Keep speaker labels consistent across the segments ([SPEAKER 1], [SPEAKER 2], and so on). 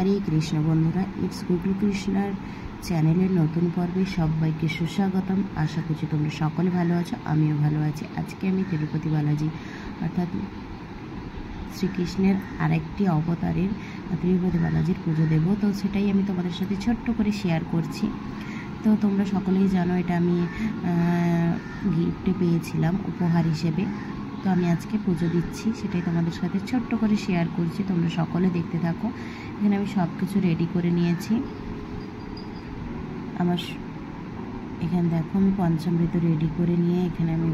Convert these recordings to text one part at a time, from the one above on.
[SPEAKER 1] হরে কৃষ্ণ বন্ধুরা, it's Google কৃষ্ণার চ্যানেলের নতুন পর্বে সবাইকে সুস্বাগতম। আশা করছি তোমরা সকলে ভালো আছো, আমিও ভালো আছি। আজকে আমি তিরুপতি বালাজি অর্থাৎ শ্রীকৃষ্ণের আরেকটি অবতারের তিরুপতি বালাজির পুজো দেব, তো সেটাই আমি তোমাদের সাথে ছোট্ট করে শেয়ার করছি। তো তোমরা সকলেই জানো এটা আমি গিফটে পেয়েছিলাম উপহার হিসেবে। তো আমি আজকে পুজো দিচ্ছি, সেটাই তোমাদের সাথে ছোট্ট করে শেয়ার করছি। তোমরা সকলে দেখতে থাকো। এখানে আমি সব কিছু রেডি করে নিয়েছি। আমার এখানে দেখো আমি পঞ্চামৃত রেডি করে নিয়ে এখানে আমি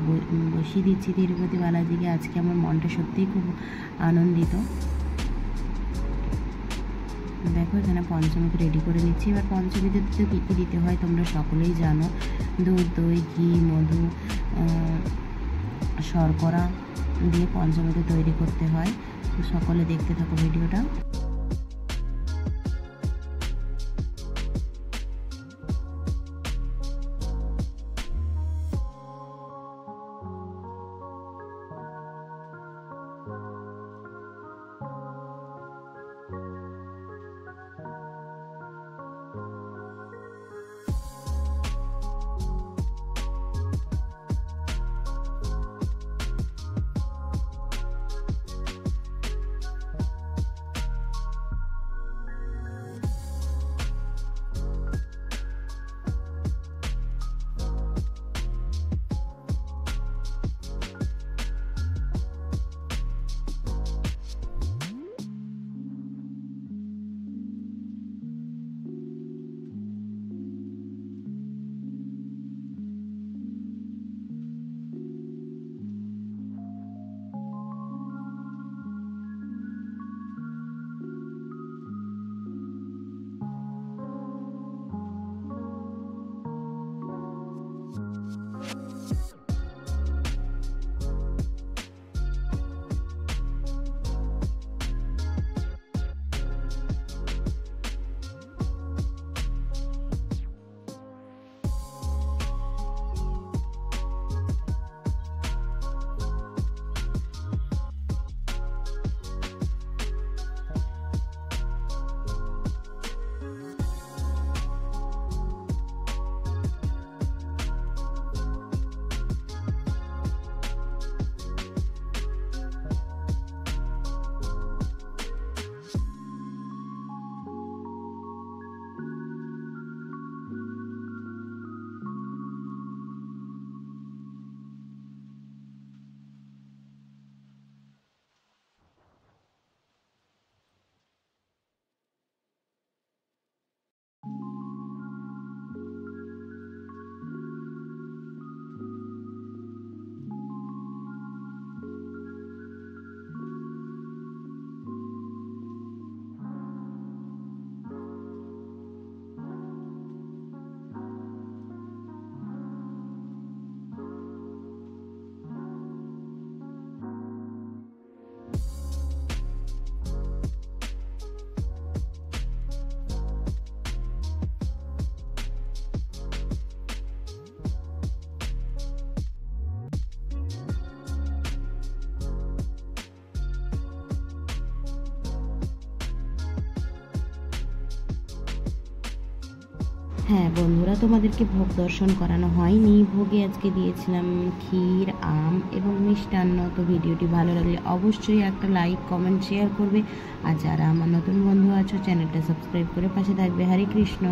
[SPEAKER 1] বসিয়ে দিচ্ছি তিরুপতি বালাজিকে। আজকে আমার মনটা সত্যিই খুব আনন্দিত। দেখো এখানে পঞ্চামৃত রেডি করে নিচ্ছি। এবার পঞ্চামৃতে কী কী দিতে হয় তোমরা সকলেই জানো। দুধ, দই, ঘি, মধু, শর্করা দিয়ে পঞ্চামৃত তৈরি করতে হয়। তো সকলে দেখতে থাকো ভিডিওটা। হ্যাঁ বন্ধুরা, তোমাদেরকে ভোগ দর্শন করানো হয়নি। ভোগে আজকে দিয়েছিলাম ক্ষীর, আম এবং মিষ্টান্ন। তো ভিডিওটি ভালো লাগলে অবশ্যই একটা লাইক, কমেন্ট, শেয়ার করবে। আর যারা আমার নতুন বন্ধু আছো চ্যানেলটা সাবস্ক্রাইব করে পাশে থাকবে। হরে কৃষ্ণ।